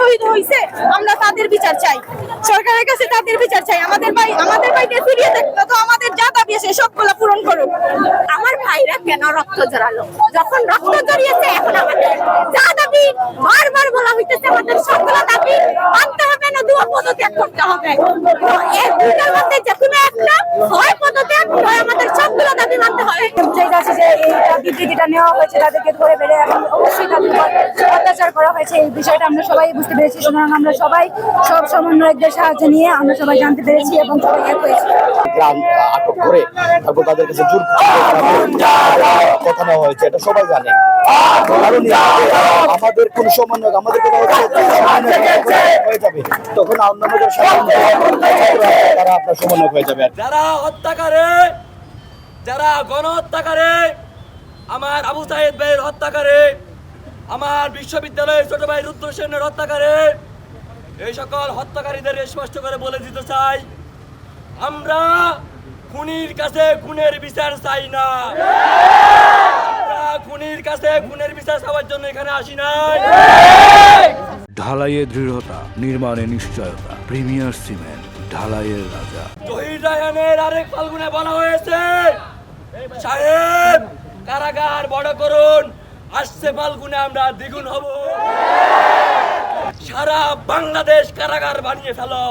শহীদ হয়েছে, আমরা তাদের বিচার চাই, সরকারের কাছে তাদের বিচার চাই। আমাদের ভাইকে ফিরিয়ে দেখতে তো আমাদের যা দাবি আছে সবগুলো পূরণ করুক। আমার ভাইরা কেন রক্ত জড়ালো? যখন রক্ত জড়িয়েছে এখন আমাদের যা দাবি বারবার বলা হইতেছে, আমাদের সবগুলো দাবি মানতে হবে, না দুয়া পদত্যাগ করতে হবে। এর দুটার মধ্যে যে কোনো একটা হয় পদত্যাগ, হয় আমাদের সবগুলো দাবি মানতে হবে। যেটা আছে যে এই বিবৃতিটা নেওয়া হয়েছে, তাদেরকে ধরে বেড়ে এখন অবশ্যই তাদের উপর অত্যাচার করা হয়েছে, এই বিষয়টা আমরা সবাই বুঝতে পেরেছি। সুতরাং আমরা সবাই সব সমন্বয়কদের সাহায্য নিয়ে আমরা সবাই জানতে পেরেছি এবং সবাই এক হয়েছি। আটক করে তারপর তাদের কাছে জোর কথা নেওয়া হয়েছে, এটা সবাই জানে। কারণ আমাদের কোন সমন্বয় আমাদের কথা হয়ে যাবে, তখন অন্যান্য তারা আপনার সমন্বয় হয়ে যাবে। যারা হত্যাকারী, যারা গণহত্যাকারী, আমার আবু সাইদ ভাইয়ের হত্যাকারী, আমার বিশ্ববিদ্যালয়ের ছোট ভাই রুদ্র সেনের হত্যাকারী, এই সকল হত্যাকারীদের স্পষ্ট করে বলে দিতে চাই, আমরা খুনির কাছে খুনের বিচার চাই না। আমরা খুনির কাছে খুনের বিচার চাওয়ার জন্য এখানে আসি নাই। ঢালাইয়ে দৃঢ়তা, নির্মাণে নিশ্চয়তা, প্রিমিয়ার সিমেন্ট, ঢালাইয়ের রাজা। জহির রায়হানের আরেক ফাল্গুনে বলা হয়েছে, সাহেব কারাগার বড় করুন, আসছে ফাল্গুনে আমরা দ্বিগুণ হব। সারা বাংলাদেশ কারাগার বানিয়ে ফেলো,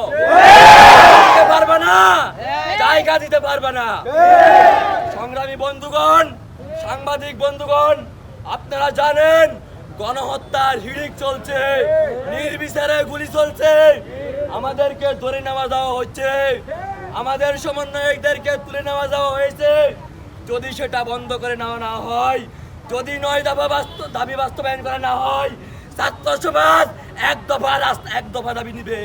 দিতে পারবে না, জায়গা দিতে পারবে না। সংগ্রামী বন্ধুগণ, সাংবাদিক বন্ধুগণ, আপনারা জানেন গণহত্যার হিড়িক চলছে, নির্বিচারে গুলি চলছে, আমাদেরকে ধরে নেওয়া যাওয়া হচ্ছে, আমাদের সমন্বয়কদেরকে তুলে নেওয়া যাওয়া হয়েছে। যদি সেটা বন্ধ করে নেওয়া না হয়, যদি 9 দফা দাবি বাস্তবায়ন করা না হয়, ছাত্র সমাজ এক দফা দাবি নিবে।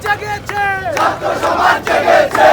জেগেছে, ছাত্র সমাজ জেগেছে।